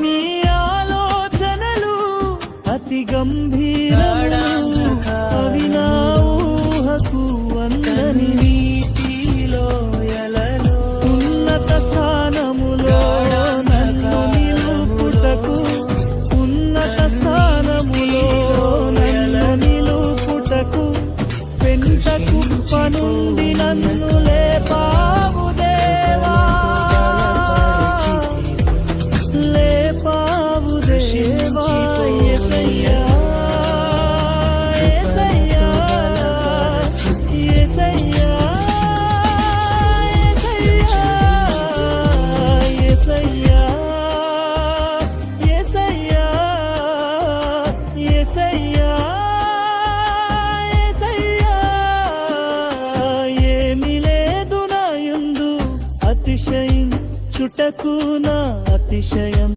నీ ఆలోచనలు అతి గంభీరములు, అవి నా ఊహకు అందని నీటిలో ఎలలో ఉన్నత స్థానములో నన్ను నిలుపుటకు, ఉన్నత స్థానములో నన్ను నిలుపుటకు పెంట కుప్ప నుండి నన్ను లేపావు దేవా, లేపావు దేవా. యేసయ్యా యేసయ్యా యేసయ్యా యేసయ్యా యేసయ్యా యేసయ్యా యేసయ్యా. ఏమి లేదు నా యందు అతిశయించుటకు నా అతిశయం.